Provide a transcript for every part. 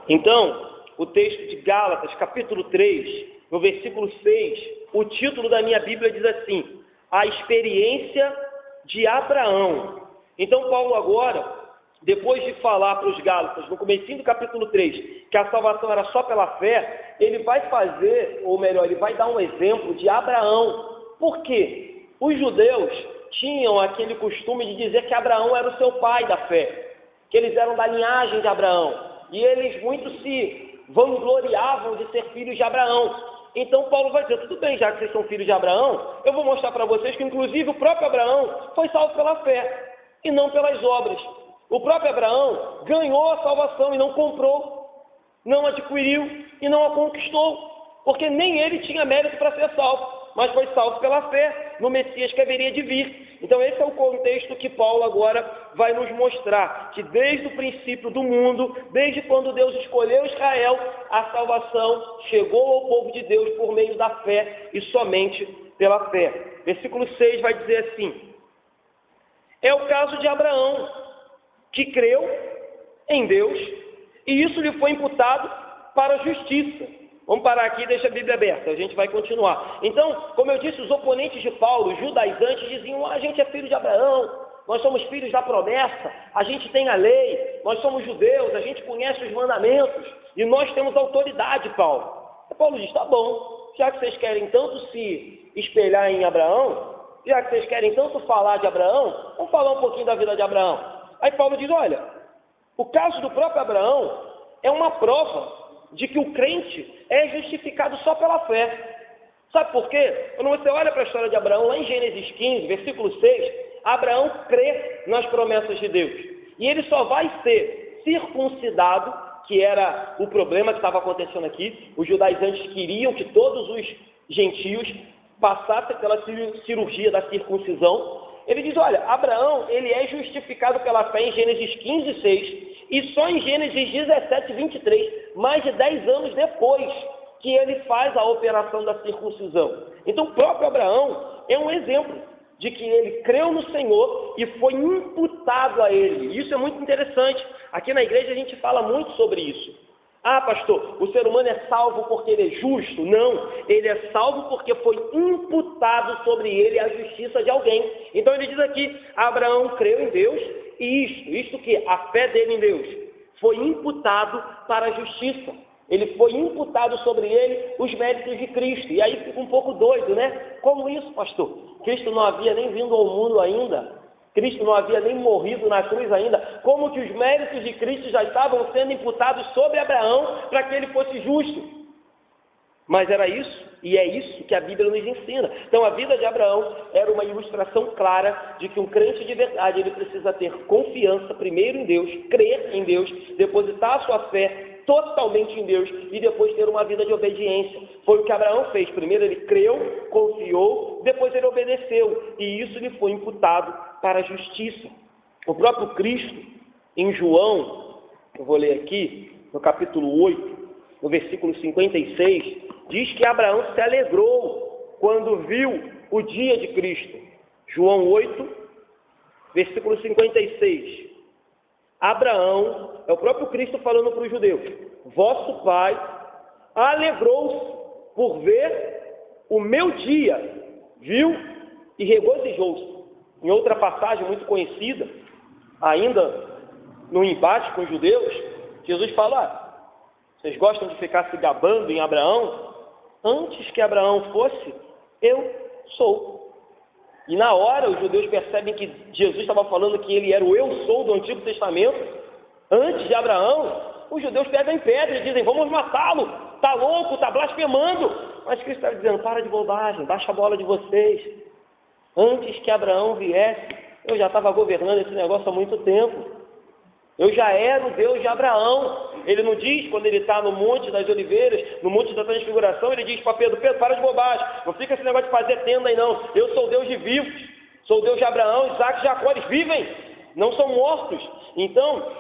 Então, o texto de Gálatas, capítulo 3, no versículo 6, o título da minha Bíblia diz assim: a experiência de Abraão. Então, Paulo agora, depois de falar para os Gálatas, no comecinho do capítulo 3, que a salvação era só pela fé, ele vai fazer, ou melhor, ele vai dar um exemplo de Abraão. Por quê? Os judeus tinham aquele costume de dizer que Abraão era o seu pai da fé, que eles eram da linhagem de Abraão, e eles muito se vangloriavam de ser filhos de Abraão. Então Paulo vai dizer: tudo bem, já que vocês são filhos de Abraão, eu vou mostrar para vocês que inclusive o próprio Abraão foi salvo pela fé, e não pelas obras. O próprio Abraão ganhou a salvação e não comprou, não adquiriu e não a conquistou, porque nem ele tinha mérito para ser salvo, mas foi salvo pela fé no Messias que haveria de vir. Então esse é o contexto que Paulo agora vai nos mostrar, que desde o princípio do mundo, desde quando Deus escolheu Israel, a salvação chegou ao povo de Deus por meio da fé e somente pela fé. Versículo 6 vai dizer assim: é o caso de Abraão, que creu em Deus, e isso lhe foi imputado para a justiça. Vamos parar aqui e deixa a Bíblia aberta, a gente vai continuar. Então, como eu disse, os oponentes de Paulo, os judaizantes, diziam: a gente é filho de Abraão, nós somos filhos da promessa, a gente tem a lei, nós somos judeus, a gente conhece os mandamentos, e nós temos autoridade, Paulo. E Paulo diz: tá bom, já que vocês querem tanto se espelhar em Abraão, já que vocês querem tanto falar de Abraão, vamos falar um pouquinho da vida de Abraão. Aí Paulo diz: olha, o caso do próprio Abraão é uma prova de que o crente é justificado só pela fé. Sabe por quê? Quando você olha para a história de Abraão, lá em Gênesis 15, versículo 6, Abraão crê nas promessas de Deus. E ele só vai ser circuncidado, que era o problema que estava acontecendo aqui. Os judaizantes queriam que todos os gentios passassem pela cirurgia da circuncisão. Ele diz: olha, Abraão, ele é justificado pela fé em Gênesis 15, 6, e só em Gênesis 17, 23, mais de 10 anos depois que ele faz a operação da circuncisão. Então o próprio Abraão é um exemplo de que ele creu no Senhor e foi imputado a ele. Isso é muito interessante. Aqui na igreja a gente fala muito sobre isso. Ah, pastor, o ser humano é salvo porque ele é justo? Não, ele é salvo porque foi imputado sobre ele a justiça de alguém. Então ele diz aqui: Abraão creu em Deus, e isto que a fé dele em Deus foi imputado para a justiça. Ele foi imputado sobre ele os méritos de Cristo. E aí fica um pouco doido, né? Como isso, pastor? Cristo não havia nem vindo ao mundo ainda. Cristo não havia nem morrido na cruz ainda. Como que os méritos de Cristo já estavam sendo imputados sobre Abraão para que ele fosse justo? Mas era isso, e é isso que a Bíblia nos ensina. Então a vida de Abraão era uma ilustração clara de que um crente de verdade, ele precisa ter confiança primeiro em Deus, crer em Deus, depositar a sua fé totalmente em Deus e depois ter uma vida de obediência. Foi o que Abraão fez. Primeiro ele creu, confiou, depois ele obedeceu, e isso lhe foi imputado para a justiça. O próprio Cristo, em João, eu vou ler aqui, no capítulo 8, no versículo 56, diz que Abraão se alegrou quando viu o dia de Cristo. João 8, versículo 56. Abraão, é o próprio Cristo falando para os judeus: vosso pai alegrou-se por ver o meu dia, viu? E regozijou-se. Em outra passagem muito conhecida, ainda no embate com os judeus, Jesus fala: vocês gostam de ficar se gabando em Abraão? Antes que Abraão fosse, eu sou. E na hora os judeus percebem que Jesus estava falando que ele era o eu sou do Antigo Testamento. Antes de Abraão, os judeus pegam em pedra e dizem: vamos matá-lo, está louco, está blasfemando. Mas Cristo está dizendo: para de bobagem, baixa a bola de vocês. Antes que Abraão viesse, eu já estava governando esse negócio há muito tempo. Eu já era o Deus de Abraão. Ele não diz, quando ele está no Monte das Oliveiras, no Monte da Transfiguração, ele diz para Pedro: Pedro, para de bobagem, não fica esse negócio de fazer tenda aí não. Eu sou o Deus de vivos, sou o Deus de Abraão, Isaac e Jacó, eles vivem, não são mortos. Então,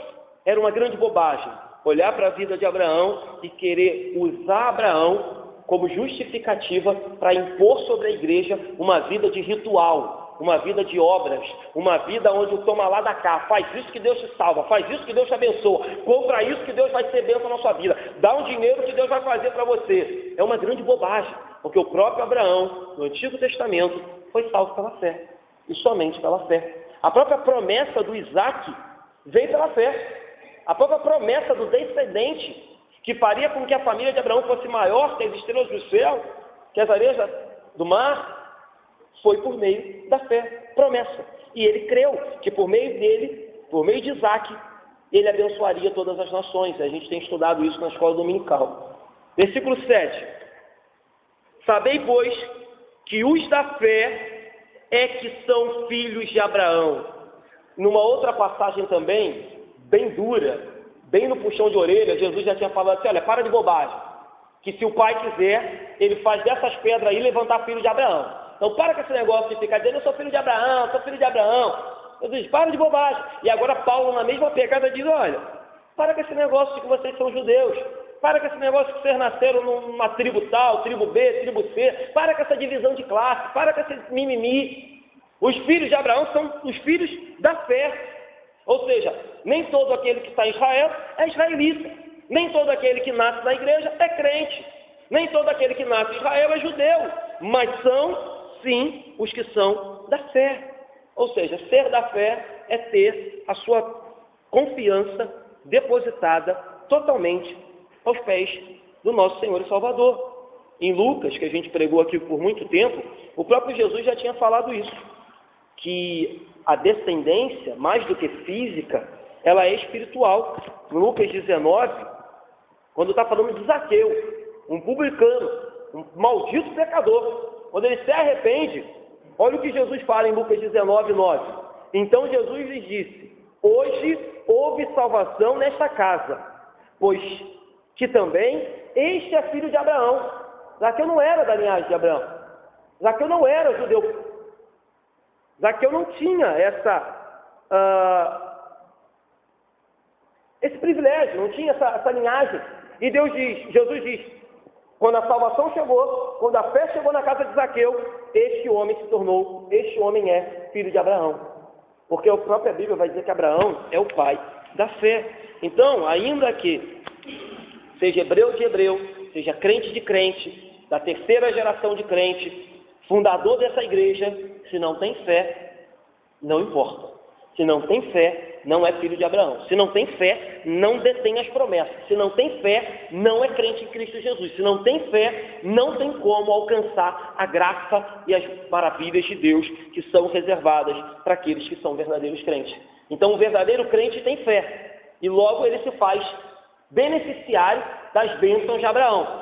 era uma grande bobagem olhar para a vida de Abraão e querer usar Abraão como justificativa para impor sobre a igreja uma vida de ritual, uma vida de obras, uma vida onde o toma lá da cá, faz isso que Deus te salva, faz isso que Deus te abençoa, compra isso que Deus vai ser bênção na sua vida, dá um dinheiro que Deus vai fazer para você. É uma grande bobagem, porque o próprio Abraão, no Antigo Testamento, foi salvo pela fé, e somente pela fé. A própria promessa do Isaac veio pela fé. A própria promessa do descendente, que faria com que a família de Abraão fosse maior que as estrelas do céu, que as areias do mar, foi por meio da fé, promessa. E ele creu que por meio dele, por meio de Isaac, ele abençoaria todas as nações. A gente tem estudado isso na escola dominical. Versículo 7. Sabei, pois, que os da fé é que são filhos de Abraão. Numa outra passagem também, bem dura, bem no puxão de orelha, Jesus já tinha falado assim, olha, para de bobagem, que se o pai quiser, ele faz dessas pedras aí levantar filho de Abraão. Então para com esse negócio de ficar dizendo, eu sou filho de Abraão, sou filho de Abraão. Jesus diz, para de bobagem. E agora Paulo, na mesma pegada, diz, olha, para com esse negócio de que vocês são judeus, para com esse negócio que vocês nasceram numa tribo tal, tribo B, tribo C, para com essa divisão de classe, para com esse mimimi. Os filhos de Abraão são os filhos da fé. Ou seja, nem todo aquele que está em Israel é israelita. Nem todo aquele que nasce na igreja é crente. Nem todo aquele que nasce em Israel é judeu. Mas são, sim, os que são da fé. Ou seja, ser da fé é ter a sua confiança depositada totalmente aos pés do nosso Senhor e Salvador. Em Lucas, que a gente pregou aqui por muito tempo, o próprio Jesus já tinha falado isso, que a descendência, mais do que física, ela é espiritual. Em Lucas 19, quando está falando de Zaqueu, um publicano, um maldito pecador, quando ele se arrepende, olha o que Jesus fala em Lucas 19, 9. Então Jesus lhes disse, hoje houve salvação nesta casa, pois que também este é filho de Abraão. Zaqueu não era da linhagem de Abraão. Zaqueu não era judeu. Zaqueu não tinha esse privilégio, não tinha essa linhagem. E Jesus diz, quando a salvação chegou, quando a fé chegou na casa de Zaqueu, este homem é filho de Abraão. Porque a própria Bíblia vai dizer que Abraão é o pai da fé. Então, ainda que seja hebreu de hebreu, seja crente de crente, da terceira geração de crente, fundador dessa igreja, se não tem fé, não importa. Se não tem fé, não é filho de Abraão. Se não tem fé, não detém as promessas. Se não tem fé, não é crente em Cristo Jesus. Se não tem fé, não tem como alcançar a graça e as maravilhas de Deus que são reservadas para aqueles que são verdadeiros crentes. Então, o verdadeiro crente tem fé. E logo ele se faz beneficiário das bênçãos de Abraão.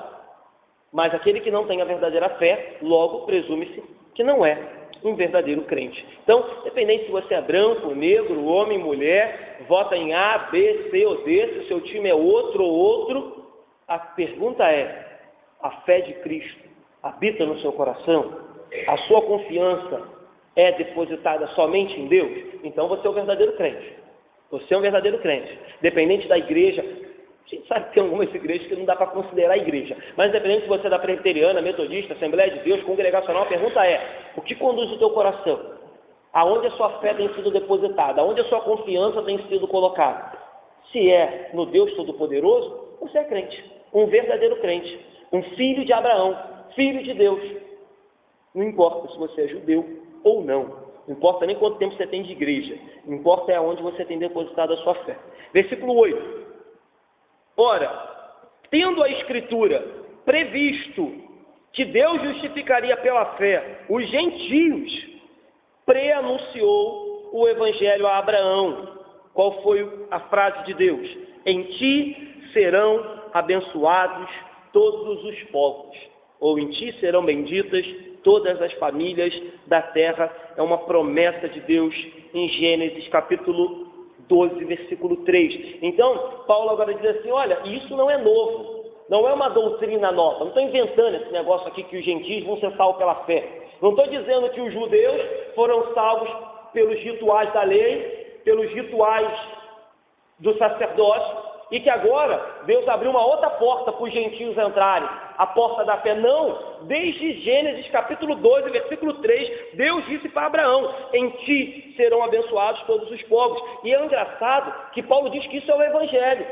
Mas aquele que não tem a verdadeira fé, logo presume-se que não é um verdadeiro crente. Então, independente se você é branco, negro, homem, mulher, vota em A, B, C ou D, se o seu time é outro ou outro, a pergunta é, a fé de Cristo habita no seu coração? A sua confiança é depositada somente em Deus? Então você é um verdadeiro crente. Você é um verdadeiro crente. Dependente da igreja, a gente sabe que tem algumas igrejas que não dá para considerar igreja, mas independente se você é da presbiteriana, metodista, Assembleia de Deus, congregacional, a pergunta é, o que conduz o teu coração? Aonde a sua fé tem sido depositada? Aonde a sua confiança tem sido colocada? Se é no Deus Todo-Poderoso, você é crente, um verdadeiro crente, um filho de Abraão, filho de Deus. Não importa se você é judeu ou não, não importa nem quanto tempo você tem de igreja, não importa é onde você tem depositado a sua fé. Versículo 8. Ora, tendo a Escritura previsto que Deus justificaria pela fé os gentios, preanunciou o Evangelho a Abraão. Qual foi a frase de Deus? Em ti serão abençoados todos os povos, ou em ti serão benditas todas as famílias da terra. É uma promessa de Deus em Gênesis capítulo 12, versículo 3. Então, Paulo agora diz assim, olha, isso não é novo, não é uma doutrina nova, não estou inventando esse negócio aqui que os gentios vão ser salvos pela fé. Não estou dizendo que os judeus foram salvos pelos rituais da lei, pelos rituais do sacerdócio, e que agora Deus abriu uma outra porta para os gentios entrarem, a porta da fé. Não, desde Gênesis capítulo 12, versículo 3, Deus disse para Abraão: em ti serão abençoados todos os povos. E é engraçado que Paulo diz que isso é o Evangelho.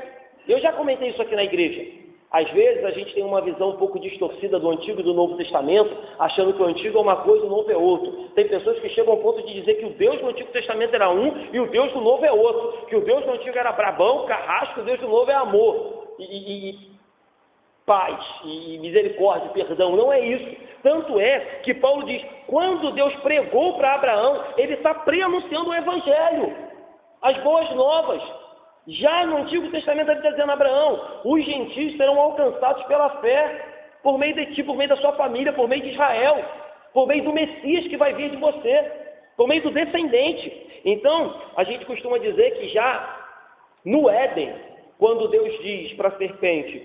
Eu já comentei isso aqui na igreja. Às vezes a gente tem uma visão um pouco distorcida do Antigo e do Novo Testamento, achando que o Antigo é uma coisa e o Novo é outro. Tem pessoas que chegam ao ponto de dizer que o Deus do Antigo Testamento era um e o Deus do Novo é outro. Que o Deus do Antigo era brabão, carrasco, o Deus do Novo é amor. Paz, e misericórdia, perdão. Não é isso. Tanto é que Paulo diz, quando Deus pregou para Abraão, ele está preanunciando o Evangelho, as boas novas. Já no Antigo Testamento ele está dizendo a Abraão: os gentios serão alcançados pela fé, por meio de ti, por meio da sua família, por meio de Israel, por meio do Messias que vai vir de você, por meio do descendente. Então, a gente costuma dizer que já no Éden, quando Deus diz para a serpente: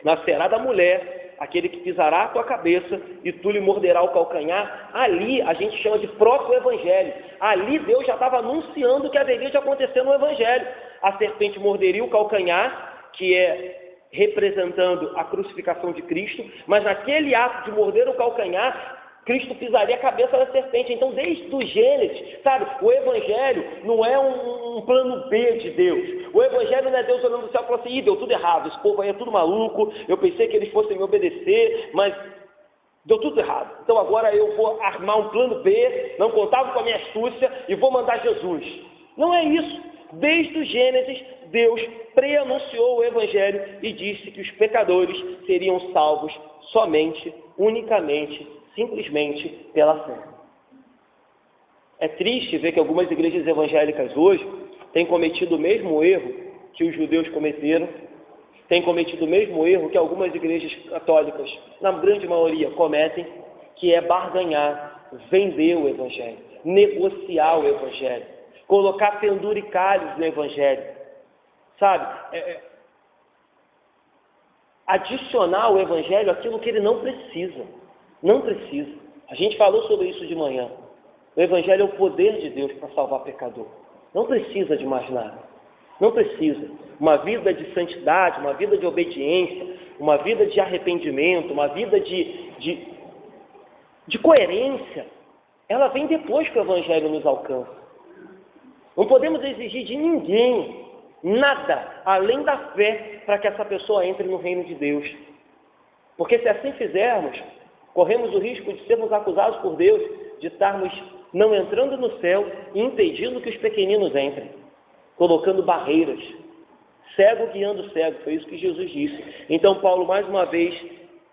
nascerá da mulher aquele que pisará a tua cabeça e tu lhe morderá o calcanhar, ali a gente chama de proto-evangelho. Ali Deus já estava anunciando o que haveria de acontecer no evangelho. A serpente morderia o calcanhar, que é representando a crucificação de Cristo, mas naquele ato de morder o calcanhar, Cristo pisaria a cabeça da serpente. Então, desde o Gênesis, sabe, o Evangelho não é um plano B de Deus. O Evangelho não é Deus olhando do céu e falando assim: deu tudo errado, esse povo aí é tudo maluco, eu pensei que eles fossem me obedecer, mas deu tudo errado. Então agora eu vou armar um plano B, não contava com a minha astúcia e vou mandar Jesus. Não é isso. Desde o Gênesis, Deus preanunciou o Evangelho e disse que os pecadores seriam salvos somente, unicamente, simplesmente pela fé. É triste ver que algumas igrejas evangélicas hoje têm cometido o mesmo erro que os judeus cometeram, têm cometido o mesmo erro que algumas igrejas católicas, na grande maioria, cometem, que é barganhar, vender o Evangelho, negociar o Evangelho, colocar penduricalhos no Evangelho, sabe? Adicionar ao Evangelho aquilo que ele não precisa. Não precisa. A gente falou sobre isso de manhã. O Evangelho é o poder de Deus para salvar pecador. Não precisa de mais nada. Não precisa. Uma vida de santidade, uma vida de obediência, uma vida de arrependimento, uma vida de coerência, ela vem depois que o Evangelho nos alcança. Não podemos exigir de ninguém nada além da fé para que essa pessoa entre no reino de Deus. Porque se assim fizermos, corremos o risco de sermos acusados por Deus de estarmos não entrando no céu e impedindo que os pequeninos entrem, colocando barreiras, cego guiando cego. Foi isso que Jesus disse. Então Paulo, mais uma vez,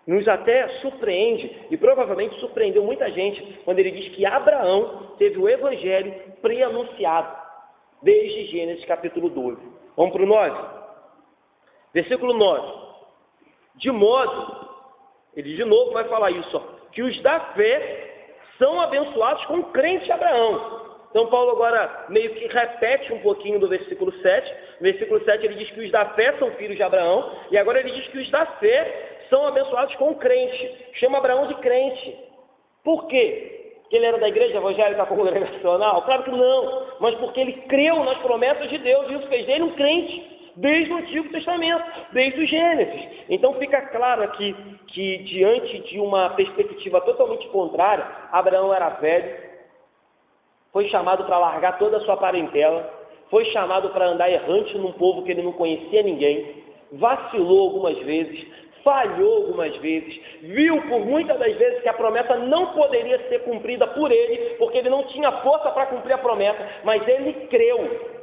nos até surpreende, e provavelmente surpreendeu muita gente, quando ele diz que Abraão teve o Evangelho preanunciado desde Gênesis capítulo 12. Vamos para o 9? Versículo 9. De modo, ele de novo vai falar isso, que os da fé são abençoados com o crente Abraão. Então Paulo agora meio que repete um pouquinho do versículo 7. No versículo 7 ele diz que os da fé são filhos de Abraão, e agora ele diz que os da fé são abençoados com o crente. Chama Abraão de crente. Por quê? Que ele era da igreja evangélica congregacional? Claro que não, mas porque ele creu nas promessas de Deus, e isso fez dele um crente, desde o Antigo Testamento, desde o Gênesis. Então fica claro aqui que, diante de uma perspectiva totalmente contrária, Abraão era velho, foi chamado para largar toda a sua parentela, foi chamado para andar errante num povo que ele não conhecia ninguém, vacilou algumas vezes, falhou algumas vezes, viu por muitas das vezes que a promessa não poderia ser cumprida por ele, porque ele não tinha força para cumprir a promessa, mas ele creu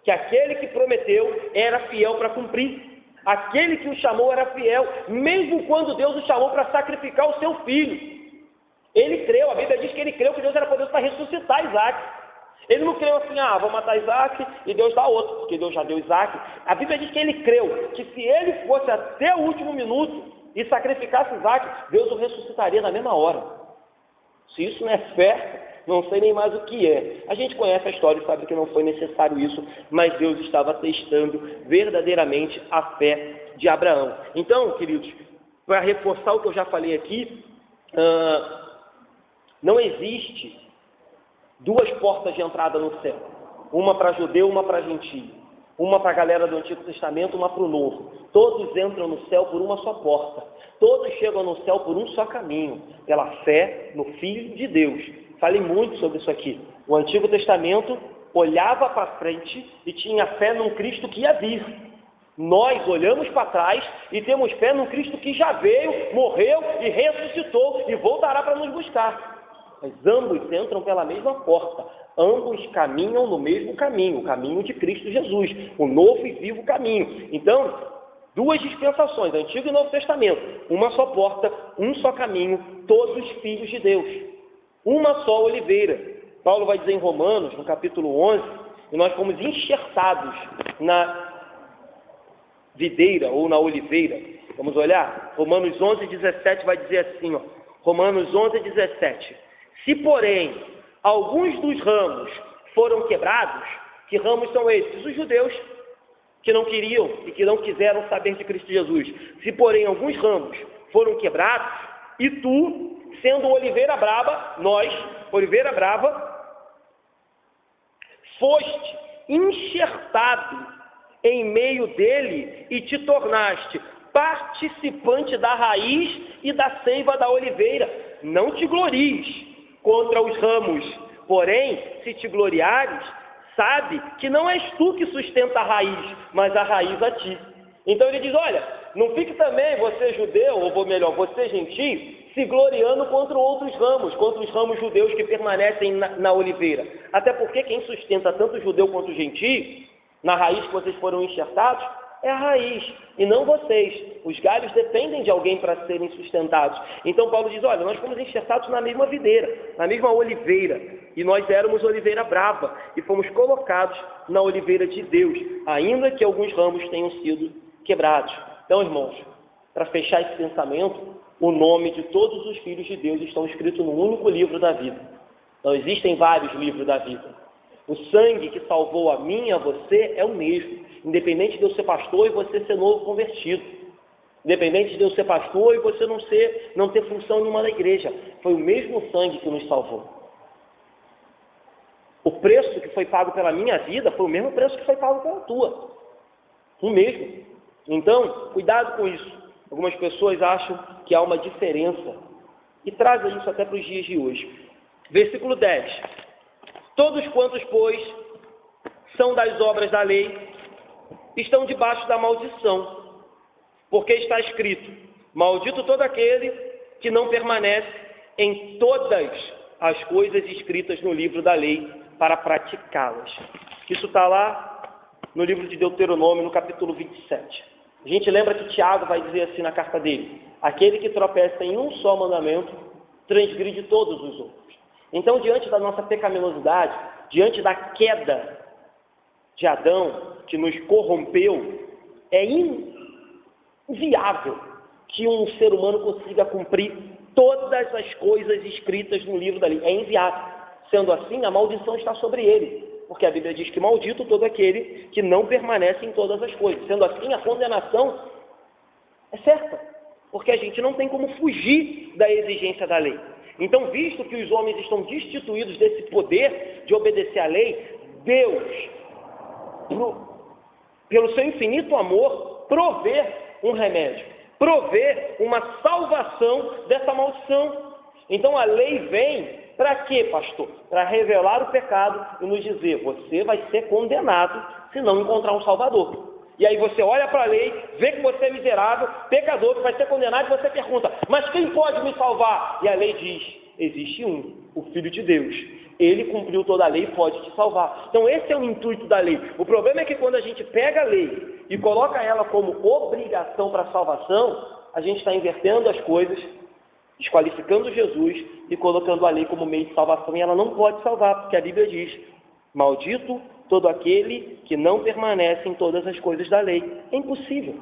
que aquele que prometeu era fiel para cumprir. Aquele que o chamou era fiel, mesmo quando Deus o chamou para sacrificar o seu filho. Ele creu, a Bíblia diz que ele creu que Deus era poderoso para ressuscitar Isaac. Ele não creu assim: vou matar Isaac e Deus dá outro, porque Deus já deu Isaac. A Bíblia diz que ele creu que se ele fosse até o último minuto e sacrificasse Isaac, Deus o ressuscitaria na mesma hora. Se isso não é fé, não sei nem mais o que é. A gente conhece a história e sabe que não foi necessário isso, mas Deus estava testando verdadeiramente a fé de Abraão. Então, queridos, para reforçar o que eu já falei aqui, não existe duas portas de entrada no céu, uma para judeu, uma para gentio. Uma para a galera do Antigo Testamento, uma para o Novo. Todos entram no céu por uma só porta. Todos chegam no céu por um só caminho, pela fé no Filho de Deus. Falei muito sobre isso aqui. O Antigo Testamento olhava para frente e tinha fé num Cristo que ia vir. Nós olhamos para trás e temos fé num Cristo que já veio, morreu e ressuscitou e voltará para nos buscar. Mas ambos entram pela mesma porta. Ambos caminham no mesmo caminho, o caminho de Cristo Jesus, o novo e vivo caminho. Então, duas dispensações, Antigo e Novo Testamento, uma só porta, um só caminho, todos filhos de Deus, uma só oliveira. Paulo vai dizer em Romanos, no capítulo 11, que nós fomos enxertados na videira ou na oliveira. Vamos olhar? Romanos 11, 17 vai dizer assim, ó, Romanos 11, 17. Se, porém, alguns dos ramos foram quebrados, que ramos são esses? Os judeus, que não queriam e que não quiseram saber de Cristo Jesus. Se, porém, alguns ramos foram quebrados, e tu, sendo oliveira brava, nós, oliveira brava, foste enxertado em meio dele e te tornaste participante da raiz e da seiva da oliveira. Não te glories contra os ramos, porém, se te gloriares, sabe que não és tu que sustenta a raiz, mas a raiz a ti. Então ele diz, olha, não fique também você judeu, ou melhor, você gentio, se gloriando contra outros ramos, contra os ramos judeus que permanecem na oliveira. Até porque quem sustenta tanto o judeu quanto o gentio, na raiz que vocês foram enxertados, é a raiz, e não vocês. Os galhos dependem de alguém para serem sustentados. Então Paulo diz, olha, nós fomos enxertados na mesma videira, na mesma oliveira, e nós éramos oliveira brava, e fomos colocados na oliveira de Deus, ainda que alguns ramos tenham sido quebrados. Então, irmãos, para fechar esse pensamento, o nome de todos os filhos de Deus estão escritos num único livro da vida. Não existem vários livros da vida. O sangue que salvou a mim e a você é o mesmo, independente de eu ser pastor e você ser novo convertido, independente de eu ser pastor e você não ter função nenhuma na igreja. Foi o mesmo sangue que nos salvou. O preço que foi pago pela minha vida foi o mesmo preço que foi pago pela tua. O mesmo. Então, cuidado com isso. Algumas pessoas acham que há uma diferença e trazem isso até para os dias de hoje. Versículo 10. Todos quantos, pois, são das obras da lei, estão debaixo da maldição, porque está escrito, maldito todo aquele que não permanece em todas as coisas escritas no livro da lei para praticá-las. Isso está lá no livro de Deuteronômio, no capítulo 27. A gente lembra que Tiago vai dizer assim na carta dele, aquele que tropeça em um só mandamento, transgride todos os outros. Então, diante da nossa pecaminosidade, diante da queda de Adão, que nos corrompeu, é inviável que um ser humano consiga cumprir todas as coisas escritas no livro da lei. É inviável. Sendo assim, a maldição está sobre ele, porque a Bíblia diz que maldito todo aquele que não permanece em todas as coisas. Sendo assim, a condenação é certa, porque a gente não tem como fugir da exigência da lei. Então, visto que os homens estão destituídos desse poder de obedecer à lei, Deus, pelo seu infinito amor, provê um remédio, provê uma salvação dessa maldição. Então, a lei vem para quê, pastor? Para revelar o pecado e nos dizer, você vai ser condenado se não encontrar um Salvador. E aí você olha para a lei, vê que você é miserável, pecador, que vai ser condenado, e você pergunta, mas quem pode me salvar? E a lei diz, existe um, o Filho de Deus. Ele cumpriu toda a lei e pode te salvar. Então esse é o intuito da lei. O problema é que quando a gente pega a lei e coloca ela como obrigação para a salvação, a gente está invertendo as coisas, desqualificando Jesus e colocando a lei como meio de salvação. E ela não pode salvar, porque a Bíblia diz, maldito todo aquele que não permanece em todas as coisas da lei. É impossível.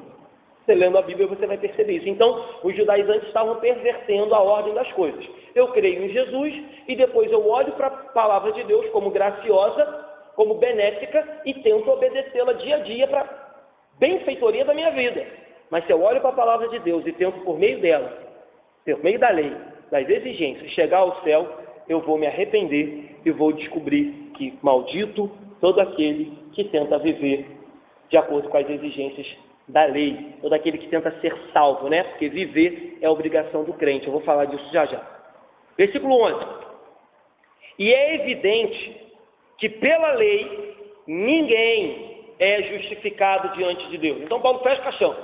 Você lendo a Bíblia, você vai perceber isso. Então, os judaizantes estavam pervertendo a ordem das coisas. Eu creio em Jesus e depois eu olho para a palavra de Deus como graciosa, como benéfica e tento obedecê-la dia a dia para benfeitoria da minha vida. Mas se eu olho para a palavra de Deus e tento por meio dela, por meio da lei, das exigências, chegar ao céu, eu vou me arrepender e vou descobrir que maldito todo aquele que tenta viver de acordo com as exigências da lei, ou daquele que tenta ser salvo, né? Porque viver é obrigação do crente. Eu vou falar disso já já. Versículo 11. E é evidente que pela lei ninguém é justificado diante de Deus. Então Paulo fecha o caixão.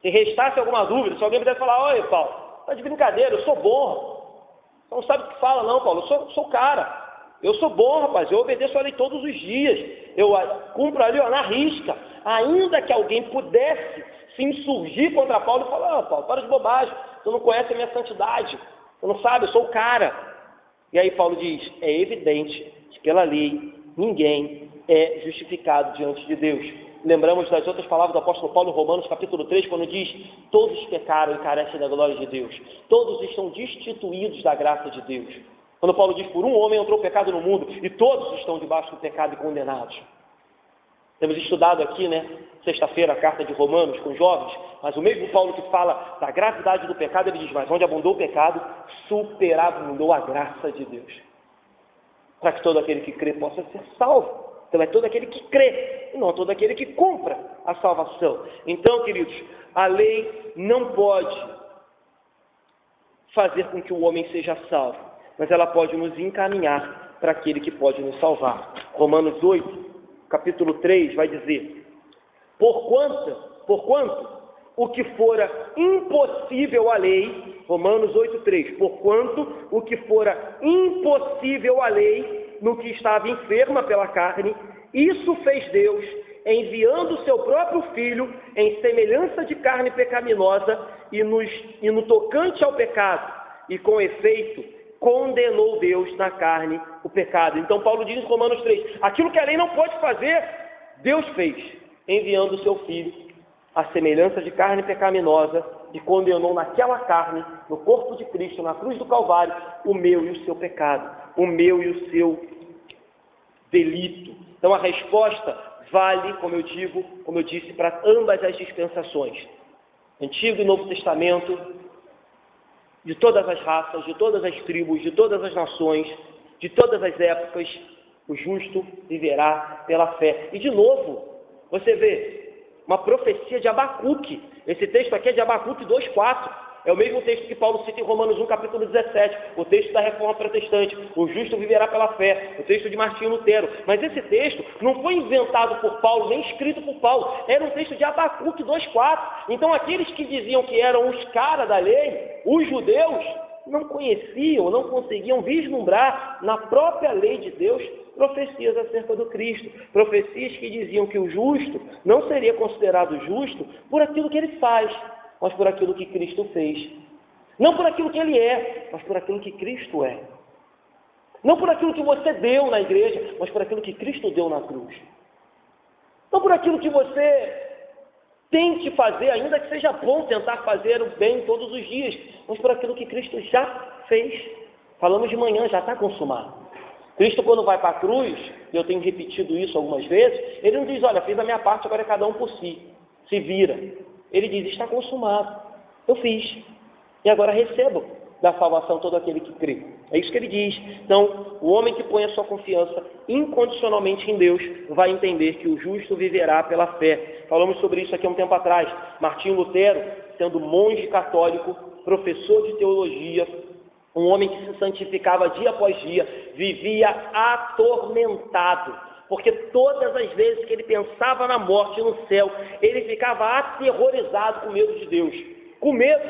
Se restasse alguma dúvida, se alguém pudesse falar, olha Paulo, tá de brincadeira, eu sou bom. Você não sabe o que fala não, Paulo, eu sou o cara. Eu sou bom, rapaz, eu obedeço a lei todos os dias. Eu cumpro ali na risca. Ainda que alguém pudesse se insurgir contra Paulo e falar, Paulo, para de bobagem, tu não conhece a minha santidade, tu não sabe, eu sou o cara. E aí Paulo diz, é evidente que pela lei ninguém é justificado diante de Deus. Lembramos das outras palavras do apóstolo Paulo em Romanos capítulo 3, quando diz, todos pecaram e carecem da glória de Deus. Todos estão destituídos da graça de Deus. Quando Paulo diz, por um homem entrou o pecado no mundo, e todos estão debaixo do pecado e condenados. Temos estudado aqui, sexta-feira, a carta de Romanos com jovens, mas o mesmo Paulo que fala da gravidade do pecado, ele diz, mas onde abundou o pecado, superabundou a graça de Deus. Para que todo aquele que crê possa ser salvo. Então é todo aquele que crê, e não todo aquele que cumpra a salvação. Então, queridos, a lei não pode fazer com que o homem seja salvo, mas ela pode nos encaminhar para aquele que pode nos salvar. Romanos 8, capítulo 3, vai dizer, porquanto o que fora impossível à lei, Romanos 8, 3, porquanto o que fora impossível à lei, no que estava enferma pela carne, isso fez Deus, enviando o seu próprio Filho em semelhança de carne pecaminosa e no tocante ao pecado, e com efeito condenou Deus na carne o pecado. Então Paulo diz em Romanos 3, aquilo que a lei não pode fazer, Deus fez, enviando o seu Filho à semelhança de carne pecaminosa e condenou naquela carne, no corpo de Cristo, na cruz do Calvário, o meu e o seu pecado, o meu e o seu delito. Então a resposta vale, como eu disse, para ambas as dispensações, Antigo e Novo Testamento, de todas as raças, de todas as tribos, de todas as nações, de todas as épocas, o justo viverá pela fé. E de novo, você vê uma profecia de Abacuque. Esse texto aqui é de Abacuque 2,4. É o mesmo texto que Paulo cita em Romanos 1, capítulo 17, o texto da Reforma Protestante, o justo viverá pela fé, o texto de Martinho Lutero. Mas esse texto não foi inventado por Paulo, nem escrito por Paulo, era um texto de Abacuque 2,4. Então aqueles que diziam que eram os caras da lei, os judeus, não conheciam, não conseguiam vislumbrar na própria lei de Deus profecias acerca do Cristo, profecias que diziam que o justo não seria considerado justo por aquilo que ele faz, mas por aquilo que Cristo fez. Não por aquilo que ele é, mas por aquilo que Cristo é. Não por aquilo que você deu na igreja, mas por aquilo que Cristo deu na cruz. Não por aquilo que você tente fazer, ainda que seja bom tentar fazer o bem todos os dias, mas por aquilo que Cristo já fez. Falamos de manhã, já está consumado. Cristo, quando vai para a cruz, e eu tenho repetido isso algumas vezes, ele não diz, olha, fiz a minha parte, agora é cada um por si, se vira. Ele diz, está consumado, eu fiz, e agora recebo da salvação todo aquele que crê. É isso que ele diz. Então, o homem que põe a sua confiança incondicionalmente em Deus vai entender que o justo viverá pela fé. Falamos sobre isso aqui há um tempo atrás. Martinho Lutero, sendo monge católico, professor de teologia, um homem que se santificava dia após dia, vivia atormentado, porque todas as vezes que ele pensava na morte no céu, ele ficava aterrorizado com medo de Deus, com medo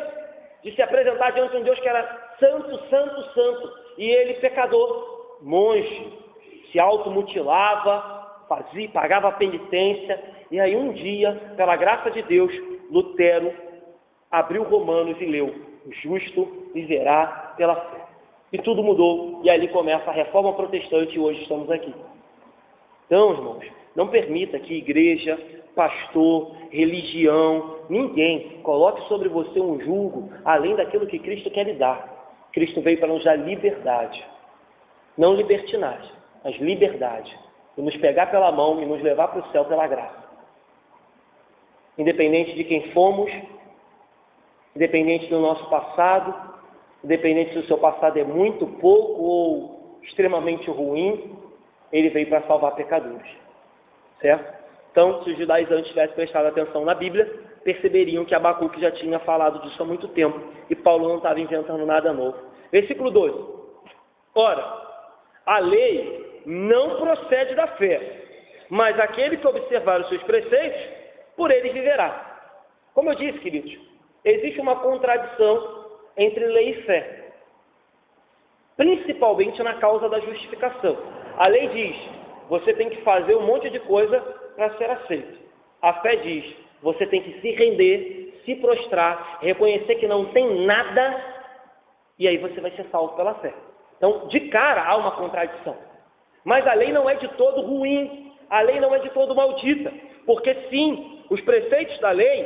de se apresentar diante de um Deus que era santo, santo, santo, e ele, pecador, monge, se automutilava, pagava penitência, e aí um dia, pela graça de Deus, Lutero abriu Romanos e leu, o justo viverá pela fé. E tudo mudou, e ali começa a Reforma Protestante, e hoje estamos aqui. Então, irmãos, não permita que igreja, pastor, religião, ninguém coloque sobre você um jugo além daquilo que Cristo quer lhe dar. Cristo veio para nos dar liberdade, não libertinagem, mas liberdade, e nos pegar pela mão e nos levar para o céu pela graça. Independente de quem fomos, independente do nosso passado, independente se o seu passado é muito pouco ou extremamente ruim, ele veio para salvar pecadores, certo? Então, se os judaizantes tivessem prestado atenção na Bíblia, perceberiam que Abacuque já tinha falado disso há muito tempo, e Paulo não estava inventando nada novo. Versículo 12. Ora, a lei não procede da fé, mas aquele que observar os seus preceitos, por eles viverá. Como eu disse, queridos, existe uma contradição entre lei e fé, principalmente na causa da justificação. A lei diz, você tem que fazer um monte de coisa para ser aceito. A fé diz, você tem que se render, se prostrar, reconhecer que não tem nada, e aí você vai ser salvo pela fé. Então, de cara, há uma contradição. Mas a lei não é de todo ruim, a lei não é de todo maldita, porque sim, os preceitos da lei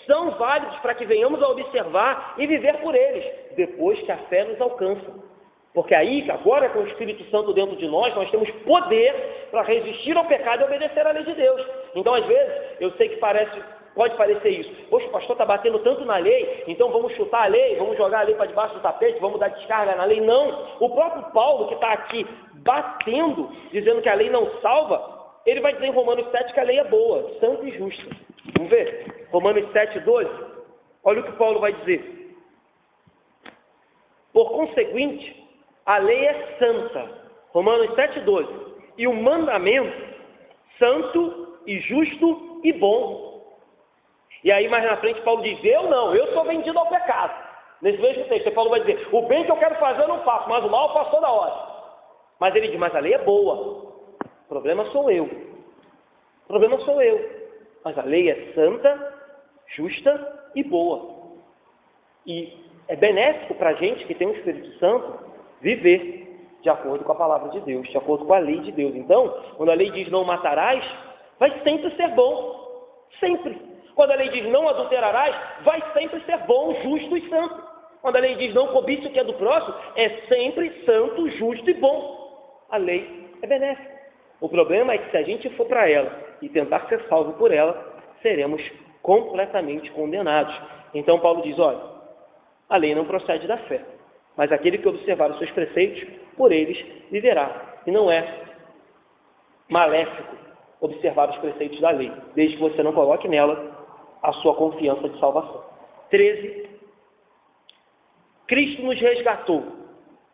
são válidos para que venhamos a observar e viver por eles, depois que a fé nos alcança. Porque aí, agora com o Espírito Santo dentro de nós temos poder para resistir ao pecado e obedecer à lei de Deus. Então, às vezes, eu sei que pode parecer isso. Poxa, o pastor está batendo tanto na lei, então vamos chutar a lei, vamos jogar a lei para debaixo do tapete, vamos dar descarga na lei. Não. O próprio Paulo, que está aqui batendo, dizendo que a lei não salva, ele vai dizer em Romanos 7 que a lei é boa, santa e justa. Vamos ver? Romanos 7, 12. Olha o que Paulo vai dizer. Por conseguinte, a lei é santa. Romanos 7, 12. E o mandamento, santo e justo e bom. E aí mais na frente Paulo diz, eu sou vendido ao pecado. Nesse mesmo texto, Paulo vai dizer, o bem que eu quero fazer eu não faço, mas o mal eu faço toda hora. Mas ele diz, mas a lei é boa. O problema sou eu. O problema sou eu. Mas a lei é santa, justa e boa. E é benéfico para a gente que tem o Espírito Santo viver de acordo com a palavra de Deus, de acordo com a lei de Deus. Então, quando a lei diz não matarás, vai sempre ser bom. Sempre. Quando a lei diz não adulterarás, vai sempre ser bom, justo e santo. Quando a lei diz não cobice o que é do próximo, é sempre santo, justo e bom. A lei é benéfica. O problema é que se a gente for para ela e tentar ser salvo por ela, seremos completamente condenados. Então Paulo diz, olha, a lei não procede da fé, mas aquele que observar os seus preceitos, por eles viverá. E não é maléfico observar os preceitos da lei, desde que você não coloque nela a sua confiança de salvação. 13. Cristo nos resgatou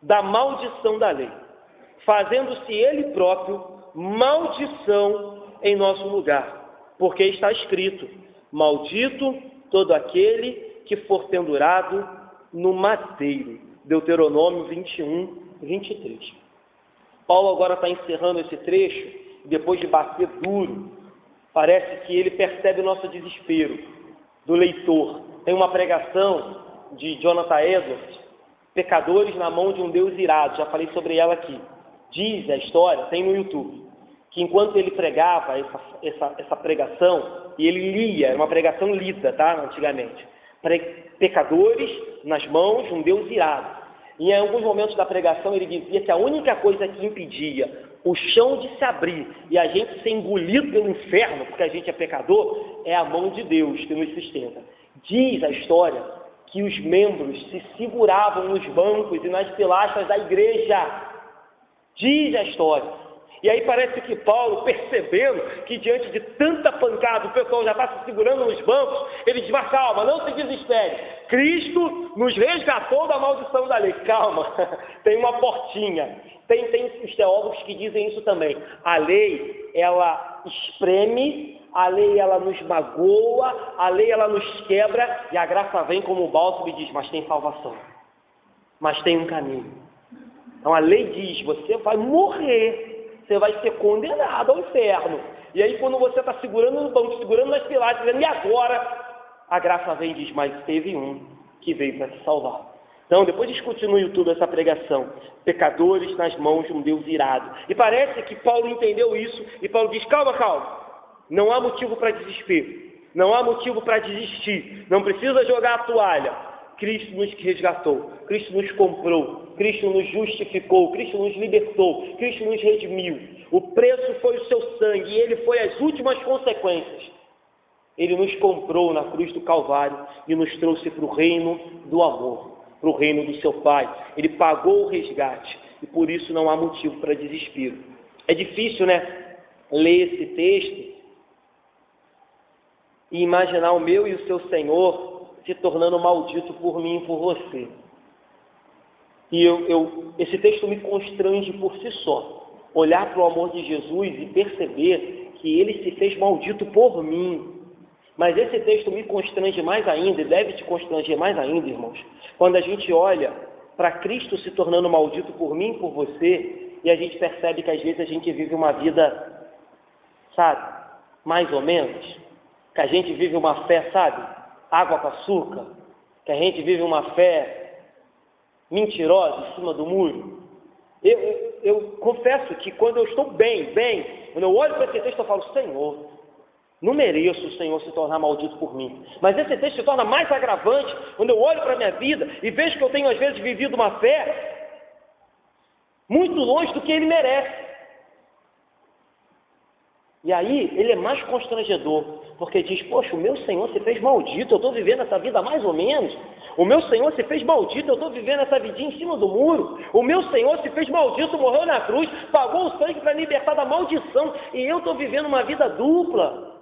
da maldição da lei, fazendo-se Ele próprio maldição em nosso lugar, porque está escrito, maldito todo aquele que for pendurado no madeiro. Deuteronômio 21, 23. Paulo agora está encerrando esse trecho, depois de bater duro, parece que ele percebe o nosso desespero, do leitor. Tem uma pregação de Jonathan Edwards, Pecadores na mão de um Deus irado, já falei sobre ela aqui. Diz a história, tem no YouTube, que enquanto ele pregava essa pregação, e ele lia, era uma pregação lida, tá, antigamente, pecadores nas mãos de um Deus irado. E em alguns momentos da pregação ele dizia que a única coisa que impedia o chão de se abrir e a gente ser engolido pelo inferno, porque a gente é pecador, é a mão de Deus que nos sustenta. Diz a história que os membros se seguravam nos bancos e nas pilastras da igreja. Diz a história. E aí parece que Paulo, percebendo que diante de tanta pancada o pessoal já está se segurando nos bancos, ele diz, mas calma, não se desespere. Cristo nos resgatou da maldição da lei. Calma, tem uma portinha. Tem os teólogos que dizem isso também. A lei, ela espreme, a lei, ela nos magoa, a lei, ela nos quebra, e a graça vem como um bálsamo e diz, mas tem salvação. Mas tem um caminho. Então a lei diz, você vai morrer, você vai ser condenado ao inferno. E aí quando você está segurando no banco, segurando nas pilastras, dizendo, e agora? A graça vem e diz, mas teve um que veio para te salvar. Então, depois discute no YouTube essa pregação, pecadores nas mãos de um Deus irado. E parece que Paulo entendeu isso, e Paulo diz, calma, não há motivo para desespero, não há motivo para desistir, não precisa jogar a toalha. Cristo nos resgatou, Cristo nos comprou, Cristo nos justificou, Cristo nos libertou, Cristo nos redimiu. O preço foi o seu sangue, e ele foi as últimas consequências. Ele nos comprou na cruz do Calvário e nos trouxe para o reino do amor, para o reino do seu Pai. Ele pagou o resgate e por isso não há motivo para desespero. É difícil, né, ler esse texto e imaginar o meu e o seu Senhor se tornando maldito por mim e por você. E esse texto me constrange por si só. Olhar para o amor de Jesus e perceber que ele se fez maldito por mim. Mas esse texto me constrange mais ainda, e deve te constranger mais ainda, irmãos, quando a gente olha para Cristo se tornando maldito por mim e por você, e a gente percebe que às vezes a gente vive uma vida, sabe, mais ou menos, que a gente vive uma fé, sabe, água com açúcar, que a gente vive uma fé mentirosa em cima do muro. Eu confesso que quando eu estou bem, quando eu olho para esse texto eu falo, Senhor, não mereço o Senhor se tornar maldito por mim. Mas esse texto se torna mais agravante quando eu olho para a minha vida e vejo que eu tenho às vezes vivido uma fé muito longe do que ele merece. E aí ele é mais constrangedor, porque diz, poxa, o meu Senhor se fez maldito, eu estou vivendo essa vida mais ou menos. O meu Senhor se fez maldito, eu estou vivendo essa vidinha em cima do muro. O meu Senhor se fez maldito, morreu na cruz, pagou o sangue para libertar da maldição, e eu estou vivendo uma vida dupla.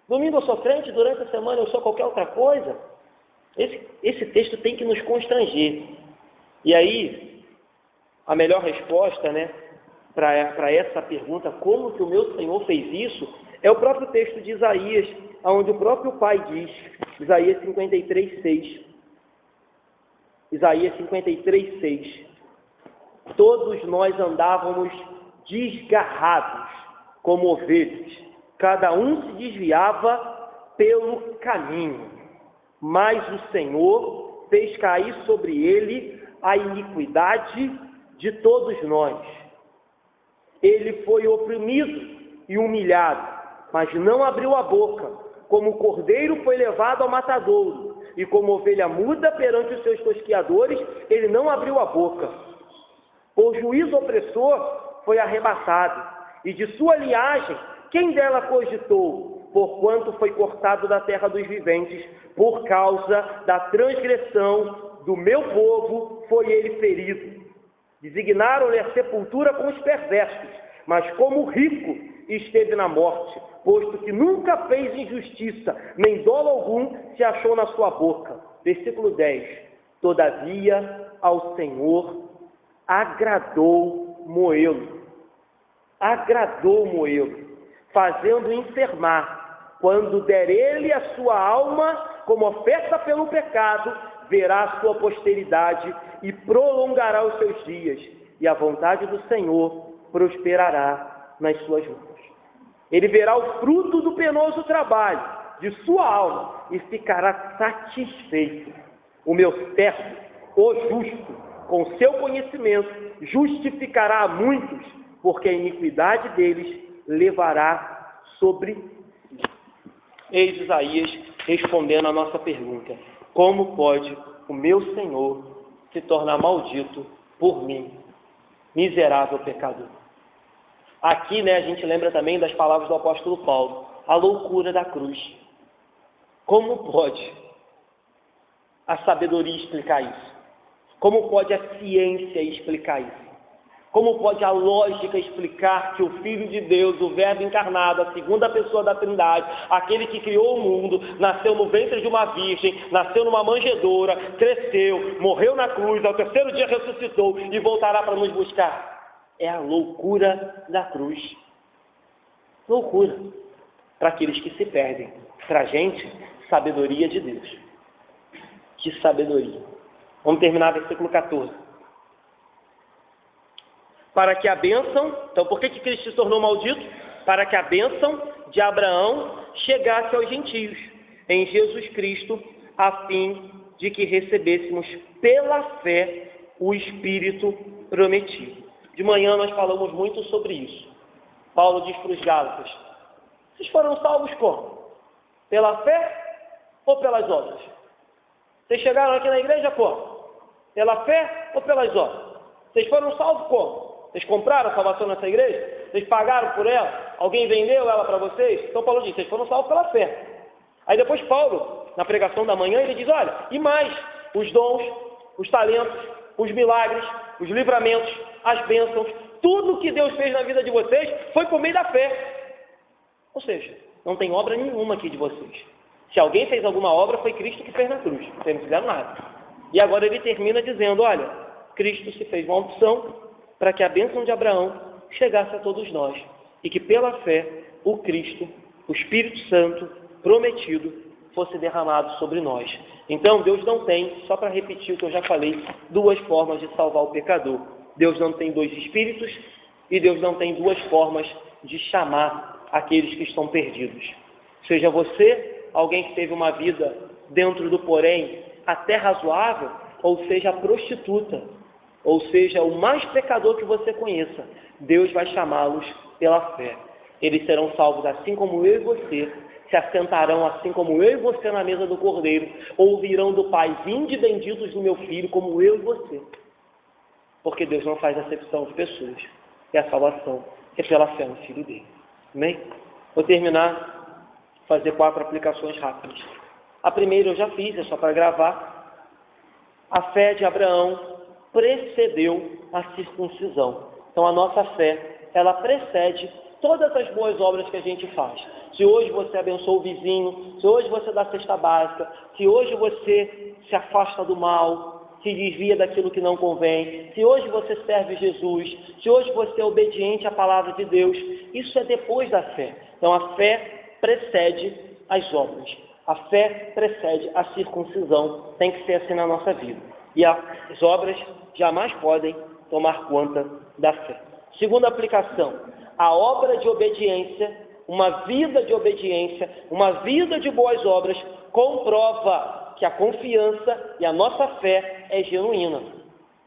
Domingo eu sou crente, durante a semana eu sou qualquer outra coisa. Esse texto tem que nos constranger. E aí, a melhor resposta, né, para essa pergunta, como que o meu Senhor fez isso, é o próprio texto de Isaías, onde o próprio Pai diz, Isaías 53:6. Isaías 53:6. Todos nós andávamos desgarrados como ovelhas, cada um se desviava pelo caminho, mas o Senhor fez cair sobre ele a iniquidade de todos nós. Ele foi oprimido e humilhado, mas não abriu a boca. Como o cordeiro foi levado ao matadouro, e como ovelha muda perante os seus tosquiadores, ele não abriu a boca. Por juízo opressor foi arrebatado, e de sua linhagem quem dela cogitou? Porquanto foi cortado da terra dos viventes, por causa da transgressão do meu povo foi ele ferido. Designaram-lhe a sepultura com os perversos, mas como rico esteve na morte, posto que nunca fez injustiça, nem dolo algum se achou na sua boca. Versículo 10. Todavia ao Senhor agradou moê-lo. Agradou moê-lo, fazendo enfermar. Quando der ele a sua alma como oferta pelo pecado, verá a sua posteridade e prolongará os seus dias, e a vontade do Senhor prosperará nas suas mãos. Ele verá o fruto do penoso trabalho de sua alma e ficará satisfeito. O meu servo, o justo, com seu conhecimento, justificará a muitos, porque a iniquidade deles levará sobre si. Eis Isaías respondendo a nossa pergunta: como pode o meu Senhor se tornar maldito por mim, miserável pecador? Aqui, a gente lembra também das palavras do apóstolo Paulo, a loucura da cruz. Como pode a sabedoria explicar isso? Como pode a ciência explicar isso? Como pode a lógica explicar que o Filho de Deus, o Verbo encarnado, a segunda pessoa da Trindade, aquele que criou o mundo, nasceu no ventre de uma virgem, nasceu numa manjedoura, cresceu, morreu na cruz, ao terceiro dia ressuscitou e voltará para nos buscar? É a loucura da cruz. Loucura para aqueles que se perdem. Para a gente, sabedoria de Deus. Que sabedoria. Vamos terminar versículo 14. Para que a bênção, então por que Cristo se tornou maldito? Para que a bênção de Abraão chegasse aos gentios, em Jesus Cristo, a fim de que recebêssemos pela fé o Espírito prometido. De manhã nós falamos muito sobre isso. Paulo diz para os Gálatas: vocês foram salvos como? Pela fé ou pelas obras? Vocês chegaram aqui na igreja como? Pela fé ou pelas obras? Vocês foram salvos como? Vocês compraram a salvação nessa igreja? Vocês pagaram por ela? Alguém vendeu ela para vocês? Então Paulo diz: vocês foram salvos pela fé. Aí depois Paulo, na pregação da manhã, ele diz: olha, e mais, os dons, os talentos, os milagres, os livramentos, as bênçãos, tudo que Deus fez na vida de vocês foi por meio da fé. Ou seja, não tem obra nenhuma aqui de vocês. Se alguém fez alguma obra, foi Cristo que fez na cruz. Vocês não fizeram nada. E agora ele termina dizendo, olha, Cristo se fez uma opção para que a bênção de Abraão chegasse a todos nós. E que pela fé, o Cristo, o Espírito Santo prometido, fosse derramado sobre nós. Então, Deus não tem, só para repetir o que eu já falei, duas formas de salvar o pecador. Deus não tem dois espíritos e Deus não tem duas formas de chamar aqueles que estão perdidos. Seja você alguém que teve uma vida dentro do porém até razoável, ou seja a prostituta, ou seja o mais pecador que você conheça, Deus vai chamá-los pela fé. Eles serão salvos assim como eu e você, se assentarão assim como eu e você na mesa do Cordeiro, ouvirão do Pai, vinde benditos do meu Filho, como eu e você. Porque Deus não faz acepção de pessoas. E a salvação é pela fé no Filho dele. Amém? Vou terminar, fazer 4 aplicações rápidas. A primeira eu já fiz, é só para gravar. A fé de Abraão precedeu a circuncisão. Então a nossa fé, ela precede todas as boas obras que a gente faz. Se hoje você abençoa o vizinho, se hoje você dá cesta básica, se hoje você se afasta do mal, se desvia daquilo que não convém, se hoje você serve Jesus, se hoje você é obediente à palavra de Deus, isso é depois da fé. Então a fé precede as obras. A fé precede a circuncisão. Tem que ser assim na nossa vida. E as obras jamais podem tomar conta da fé. Segunda aplicação. A obra de obediência, uma vida de obediência, uma vida de boas obras, comprova que a confiança e a nossa fé é genuína.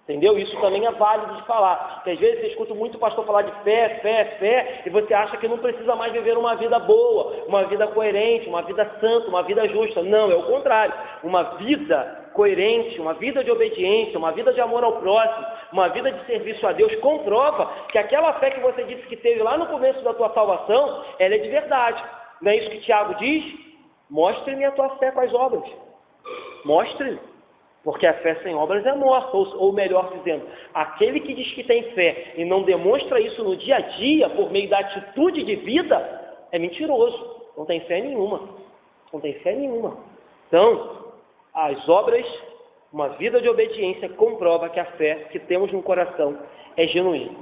Entendeu? Isso também é válido de falar. Porque às vezes você escuta muito o pastor falar de fé, e você acha que não precisa mais viver uma vida boa, uma vida coerente, uma vida santa, uma vida justa. Não, é o contrário. Uma vida coerente, uma vida de obediência, uma vida de amor ao próximo, uma vida de serviço a Deus, comprova que aquela fé que você disse que teve lá no começo da tua salvação, ela é de verdade. Não é isso que Tiago diz? Mostre-me a tua fé com as obras. Mostre-me. Porque a fé sem obras é morta, ou melhor dizendo, aquele que diz que tem fé e não demonstra isso no dia a dia, por meio da atitude de vida, é mentiroso, não tem fé nenhuma. Não tem fé nenhuma. Então, as obras, uma vida de obediência, comprova que a fé que temos no coração é genuína.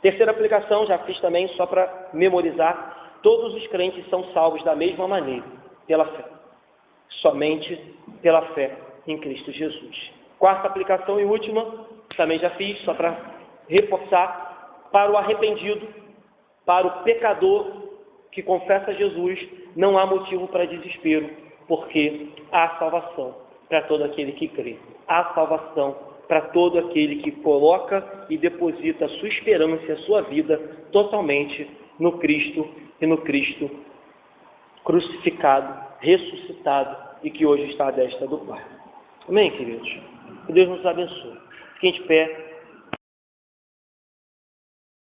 Terceira aplicação, já fiz também só para memorizar, todos os crentes são salvos da mesma maneira, pela fé. Somente pela fé em Cristo Jesus. Quarta aplicação e última, também já fiz, só para reforçar, para o arrependido, para o pecador que confessa Jesus, não há motivo para desespero, porque há salvação para todo aquele que crê. Há salvação para todo aquele que coloca e deposita a sua esperança e a sua vida totalmente no Cristo e no Cristo crucificado, ressuscitado e que hoje está à destra do Pai. Amém, queridos? Que Deus nos abençoe. Fiquem de pé.